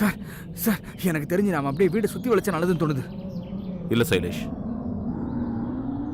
Sir sir எனக்கு தெரிஞ்சு நாம அப்படியே வீடு சுத்தி வளைச்சா நல்லதுன்னு தோணுது. இல்ல சைலேஷ்,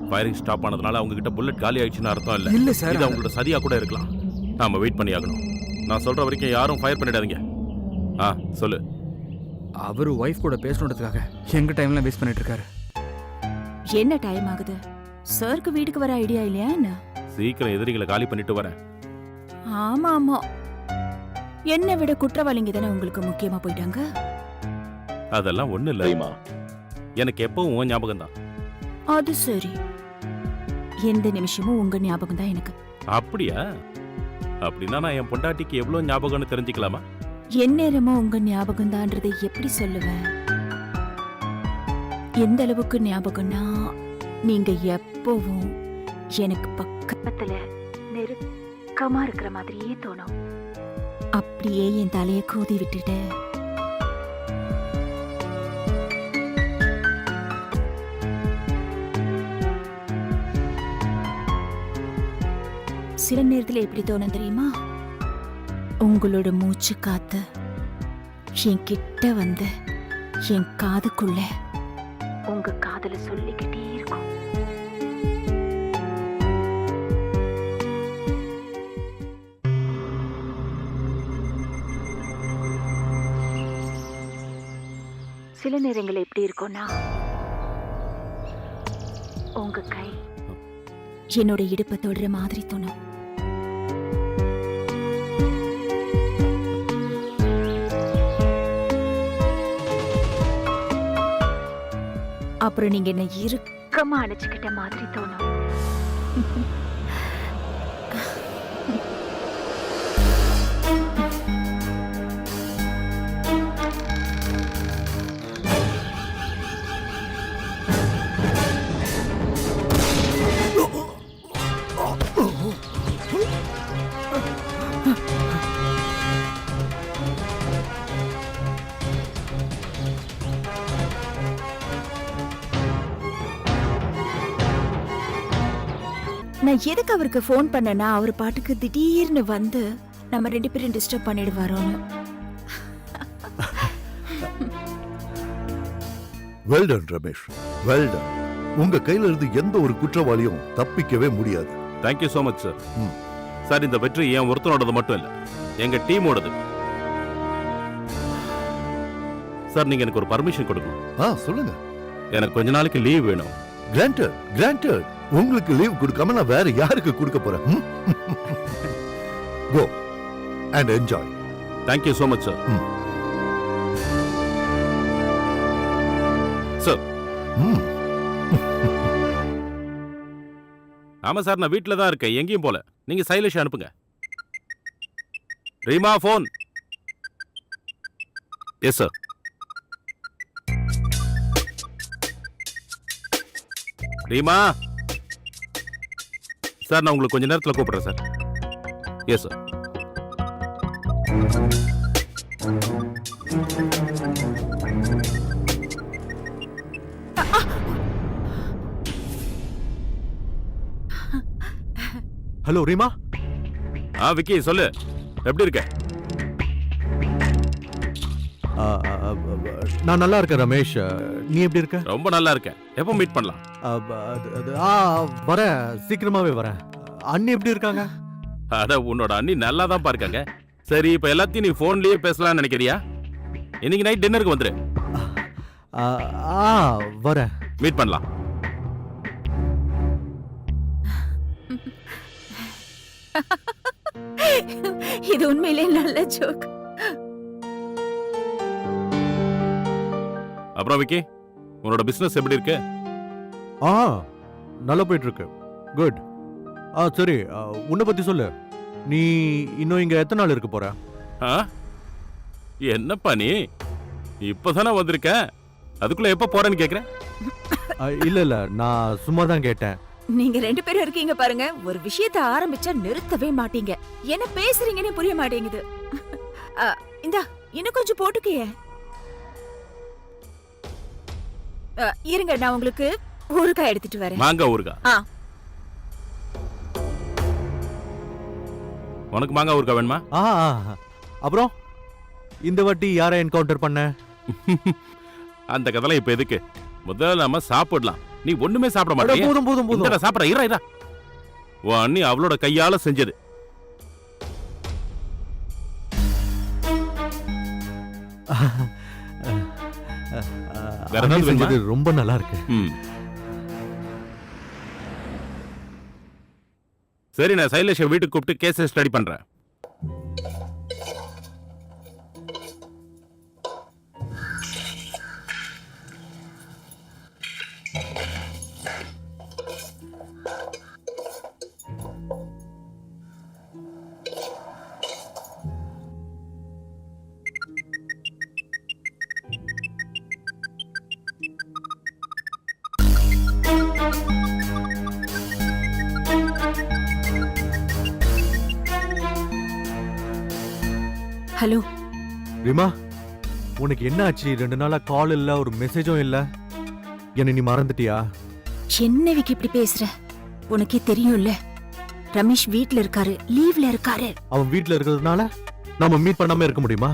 ஃபயரிங் ஸ்டாப் ஆனதுனால அவங்க கிட்ட புல்லட் காலி ஆயிடுச்சுன்னு அர்த்தம் இல்ல. இல்ல சார், இது அவங்களோட சதியா கூட இருக்கலாம். நாம வெயிட் பண்ணி ஆகணும். நான் சொல்ற வரைக்கும் யாரும் ஃபயர் பண்ணிடாதீங்க. சொல்லு. அவரு ஒய்ஃப் கூட பேசணுன்றதுக்காக எங்க டைம்லாம் வேஸ்ட் பண்ணிட்டு இருக்காரு. என்ன டைம் ஆகுது? சருக்கு வீட்டுக்கு வர ஐடியா இல்லையா என்ன? சீக்கிரம் எதிரிகளை காலி பண்ணிட்டு வரேன். ஆமா ஆமா, என்னை விட குற்றவாளிங்க தானே உங்களுக்கு முக்கியமா போயிட்டாங்க. அதெல்லாம் ஒண்ணு இல்ல, எனக்கு எப்பவும் உன் ஞாபகம் தான். அது சரி, எந்த நிமிஷமும் உங்க ஞாபகம் தான் எனக்கு. அப்படியா? அப்படின்னா நான் என் பொண்டாட்டிக்கு எவ்வளவு ஞாபகம்னு தெரிஞ்சுக்கலாமா? எந்நேரமும் உங்க ஞாபகம் தான்றதை எப்படி சொல்லுவேன்? எந்த அளவுக்கு ஞாபகம்னா, நீங்க எப்பவும் எனக்கு பக்கத்துல நெருக்கமா இருக்கிற மாதிரியே தோணும். அப்படியே என் தலைய கோதி விட்டுட்டு சில நேரத்துல எப்படி தோணும் தெரியுமா? உங்களோட மூச்சு காத்து என் கிட்ட வந்து என் காதுக்குள்ள உங்க காதுல சொல்லிக்கிட்டே இருக்கும். சில நேரங்கள் எப்படி இருக்கும்னா, உங்க கை என்னோட இடுப்பை தொடுற மாதிரி தோணும். அப்புறம் நீங்க என்ன இறுக்கமா அணைச்சுக்கிட்ட மாதிரி தோணும். நான் எதுக்கு அவருக்கு ஃபோன் பண்ணேன்னா, அவர் பாட்டுக்கு திடீர்னு வந்து நம்ம 2 பேரும் டிஸ்டர்ப் பண்ணிடுவாரோன்னு. Well done Ramesh, well done. உங்க கையில இருந்து எந்த ஒரு குற்றவாளியும் தப்பிக்கவே முடியாது. Thank you so much sir. Sir, இந்த வெற்றி என் ஒருத்தனோடது மட்டும் இல்ல, எங்க டீமோடது. சார், நீங்க எனக்கு ஒரு பர்மிஷன் கொடுக்கணும். சொல்லுங்க. எனக்கு கொஞ்ச நாளைக்கு லீவ் வேணும். Granted, granted. உங்களுக்கு லீவ் கொடுக்காம நான் வேற யாருக்கு கொடுக்க போறேன்? Go and enjoy. Thank you so much sir. Sir. ஆமா சார், நான் வீட்டில் தான் இருக்கேன், எங்கேயும் போல. நீங்க சைலேஷ் அனுப்புங்க. Reema phone. Yes sir. Reema sir, நான் உங்களுக்கு கொஞ்ச நேரத்தில் கூப்பிடுறேன் sir. Yes sir. Hello Reema. Vicky சொல்லு, எப்படி இருக்க? நான் நல்லா இருக்கேன் ரமேஷ், நீ எப்படி இருக்க? ரொம்ப நல்லா இருக்கேன். எப்போ மீட் பண்ணலாம்? வரேன், சீக்கிரமாவே வரேன். அண்ணி எப்படி இருக்காங்க? அட, உன்னோட அண்ணி நல்லா தான் பாருக்காங்க. சரி, இப்ப எல்லாத்தையும் நீ போன்லயே பேசலாம்னு நினைக்கிறியா? இன்னைக்கு நைட் டின்னருக்கு வந்துரு. வரேன், மீட் பண்ணலாம். இது உண்மையிலே நல்ல ஜோக். அப்புறம் விக்கி, உன்னோட பிசினஸ் எப்படி இருக்கு? நல்லா போயிட்டு இருக்கு. குட். சரி, உன்னை பத்தி சொல்லு. நீ இன்னும் இங்க எத்தனை நாள் இருக்க போற? என்னப்பா நீ இப்பதானே வந்திருக்க, அதுக்குள்ள எப்ப போறேன்னு கேக்குறேன்? இல்ல இல்ல, நான் சும்மா தான் கேட்டேன். நீங்க 2 பேரும் இருக்கீங்க பாருங்க, ஒரு விஷயத்தை ஆரம்பிச்சா நிறுத்தவே மாட்டீங்க. என்ன பேசுறீங்கன்னு புரிய மாட்டேங்குது. இந்தா இன்னும் கொஞ்சம் போட்டுக்கிய. இருங்க, நான் உங்களுக்கு ஊறுகாய் எடுத்துட்டு வரேன். மாங்காய் ஊறுகாய்? உனக்கு மாங்காய் ஊறுகாய் வேணுமா? அப்புறம் இந்த வாட்டி யாரை என்கவுண்டர் பண்ண? அந்த கதைலாம் இப்ப எதுக்கு? முதல்ல நம்ம சாப்பிடலாம். நீ ஒண்ணுமே சாப்பிட அட, மாட்டியா? போதும் போதும் போதும். இந்தடா சாப்பிட. இரா உன் அண்ணி அவளோட கையால செஞ்சது. வேற அண்ணி ஏதாவது வேணுமா? செஞ்சது ரொம்ப நல்லா இருக்கு. ம். சரி, நான் சைலேஷ வீட்டுக்கு கூப்பிட்டு கேஸை ஸ்டடி பண்றேன். ஹலோ, ரீமா, உனக்கு என்ன ஆச்சு? 2 நாளா கால் இல்ல, ஒரு மெசேஜும் இல்ல. என்ன நீ மறந்துட்டியா? என்ன விக்கி இப்படி பேசுற? உனக்கே தெரியும்ல, ரமேஷ் வீட்ல இருக்காரு, லீவ்ல இருக்காரு. அவன் வீட்ல இருக்கிறதுனால நாம மீட் பண்ணாம இருக்க முடியுமா?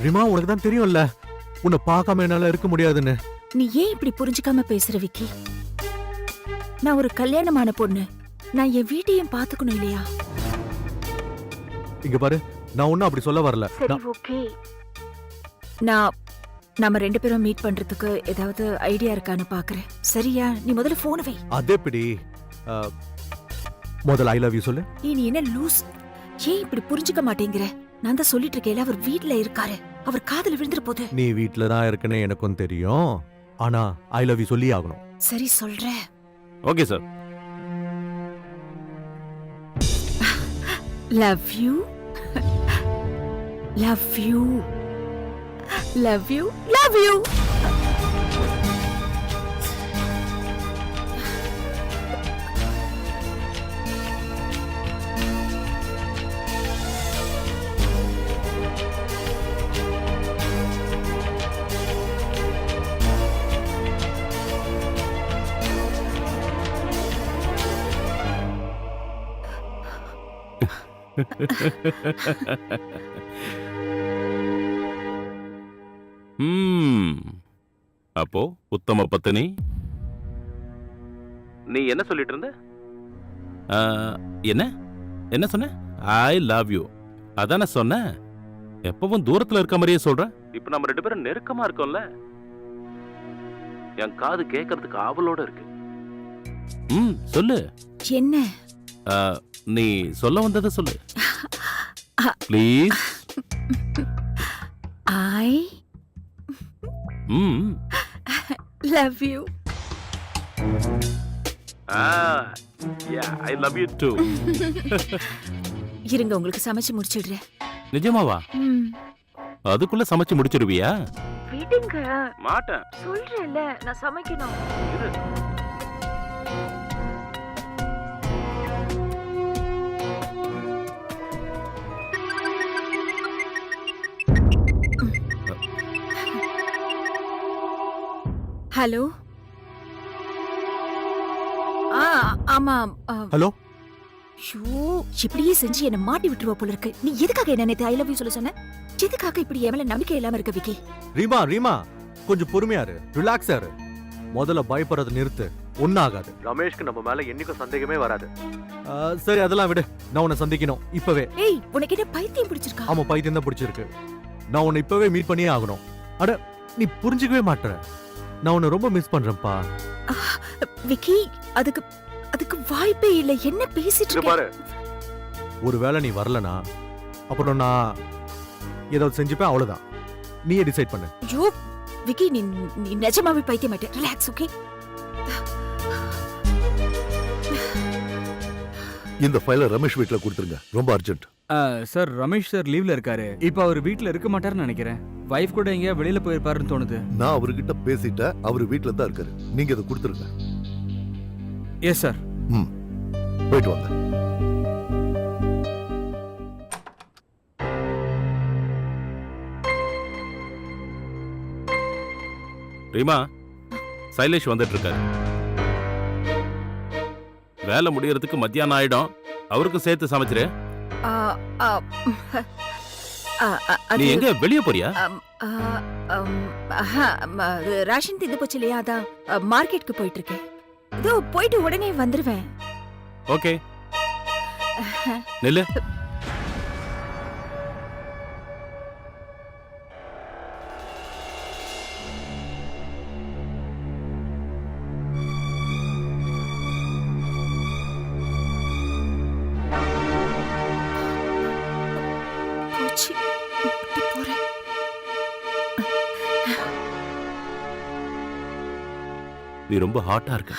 ரீமா, உனக்கு தான் தெரியும்ல உன்னை பார்க்காம என்னால இருக்க முடியாதுன்னு. நீ ஏன் இப்படி புரிஞ்சுக்காம பேசுற விக்கி? நான் ஒரு கல்யாணமான பொண்ணு. நான் என் வீட்டையும் பாத்துக்கணும் இல்லையா? இங்க பாரு, நான் ஒன்னும் அப்படி சொல்ல வரல. சரி, ஓகே. நாம 2 பேரும் மீட் பண்றதுக்கு ஏதாவது ஐடியா இருக்கான்னு பாக்குறேன். சரியா? நீ முதல்ல போன் வை. அதே பிடி. முதல்ல ஐ லவ் யூ சொல்லு. நீ என்ன லூஸ்? ஏன் இப்படி புரிஞ்சுக்க மாட்டேங்கிற? நான் தான் சொல்லிட்டு இருக்கேன், அவர் வீட்ல இருக்காரு. அவர் காதுல விழுந்துற போது. நீ வீட்ல தான் இருக்குன்னு எனக்கும் தெரியும். ஆனா ஐ லவ் யூ சொல்லி ஆகணும். சரி, சொல்றேன். Okay sir. Love you. Love you. Love you. Love you. அப்போ உத்தம பத்தினி, நீ என்ன சொல்லிட்டு இருந்த? என்ன என்ன சொன்ன? ஐ லவ் யூ அதான சொன்ன? எப்பவும் தூரத்துல இருக்க மாதிரியே சொல்ற. இப்ப நம்ம 2 பேரும் நெருக்கமா இருக்கோம்ல. என் காது கேட்கறதுக்கு ஆவலோட இருக்கு. சொல்லு. என்ன? நீ சொல்ல வந்ததை சொல்லு please. I love you. Yeah, I love you too. இருங்க, உங்களுக்கு சமைச்சு முடிச்சிடுறேன். நிஜமாவா? அதுக்குள்ள சமைச்சு முடிச்சிடுவியா? விடுங்க. மாட்டேன். சொல்றேன்ல, நான் சமைக்கணும். ஹலோ. ஆமா. ஹலோ. ஷோ, இப்படியே செஞ்சு என்ன மாட்டி விட்டுருவா போல இருக்கு. நீ எதுக்காக என்ன நேத்து ஐ லவ் யூ சொல்ல சொன்ன? எதுக்காக இப்படி என் மேல நம்பிக்கை இல்லாம இருக்க விக்கி? ரீமா, கொஞ்சம் பொறுமையா இரு, ரிலாக்ஸா இரு. முதல்ல பயப்படுறத நிறுத்து. ஒன்னும் ஆகாது. ரமேஷ்க்கு நம்ம மேல என்னைக்கும் சந்தேகமே வராது. சரி, அதெல்லாம் விடு. நான் உன்னை சந்திக்கணும் இப்பவே. ஏய், உனக்கு என்ன பைத்தியம் பிடிச்சிருக்கா? ஆமா, பைத்தியம் தான் பிடிச்சிருக்கு. நான் உன்னை இப்பவே மீட் பண்ணியே ஆகணும். அட, நீ புரிஞ்சுக்கவே மாட்டற. நான் உன்னை ரொம்ப மிஸ் பண்றேன்ப்பா. விக்கி, அதுக்கு வாய்ப்பே இல்ல. என்ன பேசிட்டு இருக்க? ஒருவேளை நீ வரலனா அப்புறம் நான் ஏதாவது செஞ்சுப்பேன், அவ்வளவுதான். நீயே டிசைட் பண்ணு. ஐயோ விக்கி, நீ நிஜமாவே பைத்தியமாயிட்ட. Relax, okay? இந்த ஃபைலை ரமேஷ் வீட்ல கொடுத்துருங்க, ரொம்ப அர்ஜென்ட். சார், ரமேஷ் சார் லீவ்ல இருக்காரு. இப்ப அவர் வீட்ல இருக்க மாட்டாருன்னு நினைக்கிறேன். வைஃப் கூட எங்கேயா வெளியில போயிருப்பாருன்னு தோணுது. நான் அவர்கிட்ட பேசிட்டேன், அவர் வீட்ல தான் இருக்காரு. நீங்க இதை கொடுத்துருங்க. Yes sir. போயிட்டு வாங்க. ரீமா, சைலேஷ் வந்துட்டு இருக்காரு. வேலை முடியறதுக்கு மத்தியானம் ஆயிடும். அவருக்கும் சேர்த்து சமைச்சிரு. நீ எங்க வெளிய போறியா? ரேஷன் தீர்ந்து போச்சு இல்லையா, அதான் மார்க்கெட்டுக்கு போயிட்டு இருக்கேன். இதோ போயிட்டு உடனே வந்துருவேன். ஓகே நில்லு. போச்சு, விட்டு போறேன். நீ ரொம்ப ஹாட்டா இருக்க.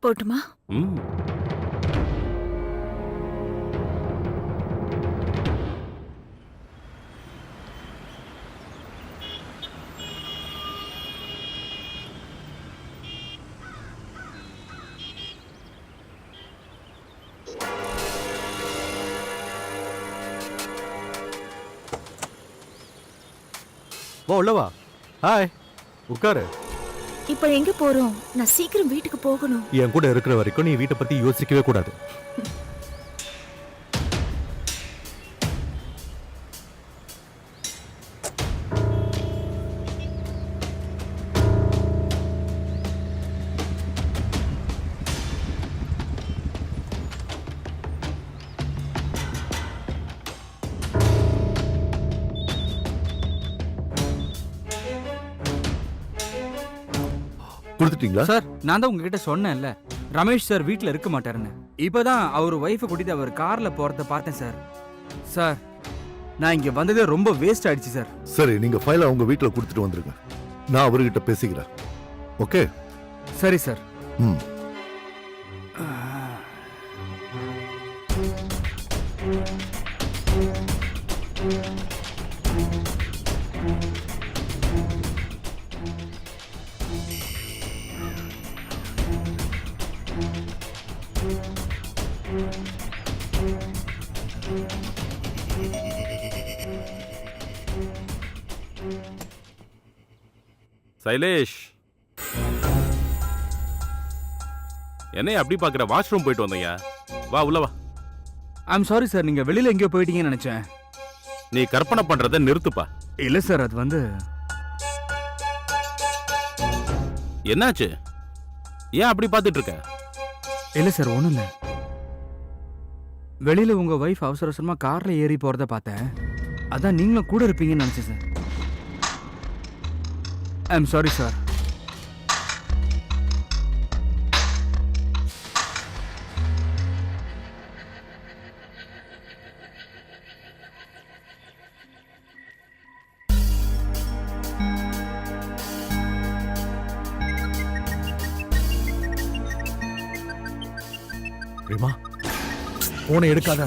போட்டுமா? ம். வா உள்ள வா. ஹாய், உட்காரு. இப்ப எங்க போறோம்? நான் சீக்கிரம் வீட்டுக்கு போகணும். என் கூட இருக்கிற வரைக்கும் நீ வீட்டை பத்தி யோசிக்கவே கூடாது. கொடுத்துட்டீங்களா? சார், நான் தான் உங்ககிட்ட சொன்னேன்ல, ரமேஷ் சார் வீட்ல இருக்க மாட்டாருன்னு. இப்பதான் அவர் ஒய்ஃபை கூட்டிட்டு அவர் கார்ல போறத பார்த்தேன் சார். சார், நான் இங்க வந்ததே ரொம்ப வேஸ்ட் ஆயிடுச்சு சார். சரி, நீங்க ஃபைலை அவங்க வீட்டுல கொடுத்துட்டு வந்துருங்க. நான் அவர்கிட்ட பேசிக்கிறேன். ஓகே? சரி சார். ம். சைலேஷ், என்னைய அப்படி பாக்குற? வாஷ்ரூம் போயிட்டு வந்தீங்க. வா உள்ள வா. ஐம் சாரி சார், நீங்க வெளியில எங்கேயோ போயிட்டீங்கன்னு நினைச்சேன். நீ கற்பனை பண்றத நிறுத்துப்பா. இல்ல சார், அது வந்து என்னாச்சு? ஏன் அப்படி பார்த்துட்டு இருக்க? இல்ல சார், ஒண்ணும் இல்ல. வெளியில உங்க வைஃப் அவசர அவசரமா கார்ல ஏறி போறத பார்த்தேன். அதான் நீங்களும் கூட இருப்பீங்கன்னு நினைச்சேன் sir. I'm sorry sir. Reema, போனை எடுக்காத.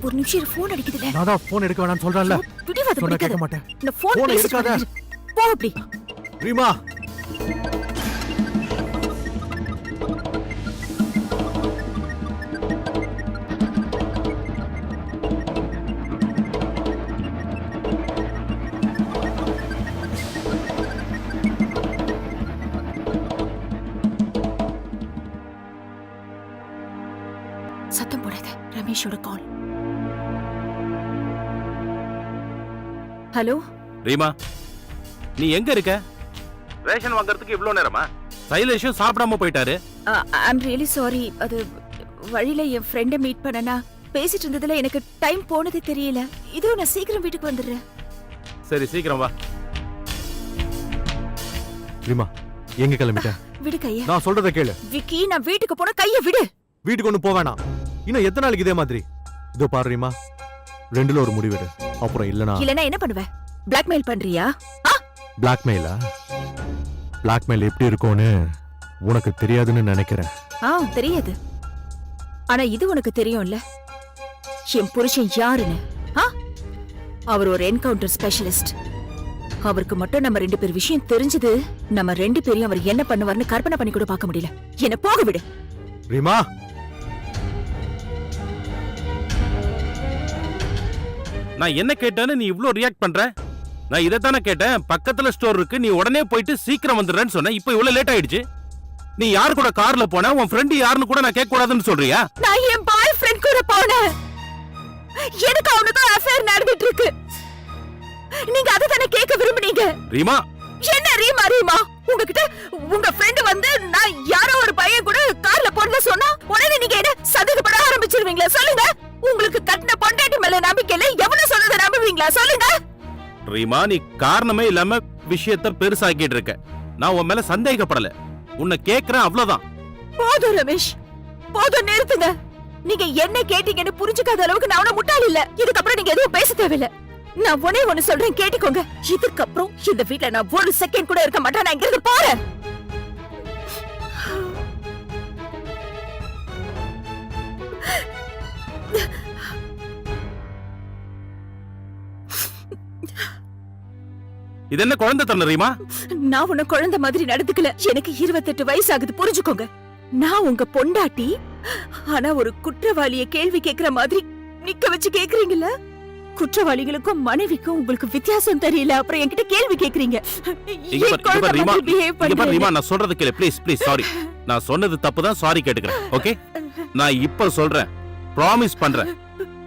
ஒரு நிமிஷம், போன் அடிக்குதுல. நான் தான் போன் எடுக்க வேணாம்னு சொல்றேன்ல. பிடிவாத சொன்னா கேட்க பிடிக்காத. மாட்டேன். இந்த போன் போனை பேசிட்டு எடுக்காத. வந்து போ அப்படி. ரீமா, சத்தம் போடாத. ரமேஷோட கால். ஹலோ ரீமா, நீ எங்க இருக்க? ரேஷன் வாங்குறதுக்கு இவ்ளோ நேரமா? சைலேஷும் சாப்பிடாம போயிட்டாரு. I'm really sorry. அது வழியில என் ஃப்ரெண்டை மீட் பண்ணனா பேசிட்டு இருந்ததுல எனக்கு டைம் போனது தெரியல. இதோ நான் சீக்கிரம் வீட்டுக்கு வந்துடுறேன். சரி, சீக்கிரம் வா. ரீமா, எங்க கிளம்பிட்ட? விடு கைய. நான் சொல்றத கேளு. விக்கி, நான் வீட்டுக்கு போன கைய விடு. வீட்டுக்கு ஒண்ணு போவேணாம். இன்னும் எத்தனை நாளைக்கு இதே மாதிரி? இதோ பாரு ரீமா, ரெண்டுல ஒரு முடிவெடு. அப்புறம் இல்லனா என்ன பண்ணுவ? பிளாக்மெயில் பண்றியா? பிளாக்மெயிலா? பிளாக்மெயில் எப்படி இருக்கும்னு உனக்கு தெரியாதுன்னு நினைக்கிறேன். தெரியாது. ஆனா இது உனக்கு தெரியும்ல, என் புருஷன் யாருன்னு. அவர் ஒரு என்கவுண்டர் ஸ்பெஷலிஸ்ட். அவருக்கு மட்டும் நம்ம 2 பேர் விஷயம் தெரிஞ்சது, நம்ம 2 பேரையும் அவர் என்ன பண்ணுவார்னு கற்பனை பண்ணி கூட பார்க்க முடியல. என்ன போக விடு. ரீமா, நான் என்ன கேட்டேன்னு நீ இவ்ளோ ரியாக்ட் பண்ற? நான் இதைத்தானே கேட்டேன். பக்கத்துல ஸ்டோர் இருக்கு, நீ உடனே போயிட்டு சீக்கிரம் வந்துடுறேன்னு சொன்ன. இப்போ இவ்வளவு லேட் ஆயிடுச்சு. நீ யார் கூட கார்ல போன? உன் ஃப்ரெண்ட் யாருன்னு கூட நான் கேட்க கூடாதுன்னு சொல்றியா? நான் என் பாய் ஃப்ரெண்ட் கூட போனேன். எனக்கு அவனுக்கும் அஃபேர் நடந்துட்டு இருக்கு. நீங்க அதை தானே கேட்க விரும்புனீங்க. ரீமா, என்ன ரீமா ரீமா? உங்ககிட்ட உங்க ஃப்ரெண்ட் வந்து நான் யாரோ ஒரு பையன் கூட கார்ல போறத சொன்னா உடனே நீங்க என்ன சந்தேகப்பட ஆரம்பிச்சிருவீங்களா? சொல்லுங்க. உங்களுக்கு கட்டின பொண்டாட்டி மேல நம்பிக்கை இல்ல, எவ்வளவு சொன்னதை நம்புவீங்களா? சொல்லுங்க. ரீமா, நீ காரணமே இல்லாம விஷயத்த பெருசாக்கிட்டு இருக்க. நான் உன் மேல சந்தேகப்படல, உன்னை கேக்குறேன் அவ்வளவுதான். போதும் ரமேஷ், போதும், நிறுத்துங்க. நீங்க என்ன கேட்டீங்கன்னு புரிஞ்சுக்காத அளவுக்கு நான் ஒன்னும் முட்டாள் இல்ல. இதுக்கப்புறம் நீங்க எதுவும் பேச தேவையில்ல. நான் ஒண்ணு சொல்றேன், கேட்டுக்கோங்க. இதுக்கப்புறம் இந்த வீட்ல நான் ஒரு செகண்ட் கூட இருக்க மாட்டேன். நான் இங்கிருந்து போறேன். இது என்ன குழந்தை தன்ன ரீமா? நான் உன்ன குழந்தை மாதிரி நடந்துக்கல. எனக்கு 28 வயசு ஆகுது, புரிஞ்சுக்கோங்க. நான் உங்க பொண்டாட்டி. ஆனா ஒரு குற்றவாளிய கேள்வி கேக்குற மாதிரி நிக்க வச்சு கேக்குறீங்கல்ல. குற்றவாளிகளுக்கும் மனைவிக்கும் உங்களுக்கு வித்தியாசம் தெரியல, அப்புறம் என்கிட்ட கேள்வி கேக்குறீங்க. நான் சொல்றது கேளு ப்ளீஸ் ப்ளீஸ். சாரி, நான் சொன்னது தப்புதான், சாரி கேட்டுக்கிறேன். ஓகே, நான் இப்ப சொல்றேன், ப்ராமிஸ் பண்றேன்,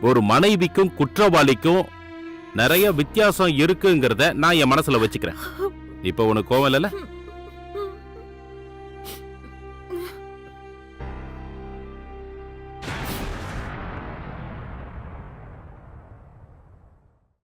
ஒரு மனைவிக்கும் குற்றவாளிக்கும் நிறைய வித்தியாசம் இருக்குங்கிறத நான் என் மனசுல வச்சுக்கிறேன். இப்ப உனக்கு கோவம் இல்ல?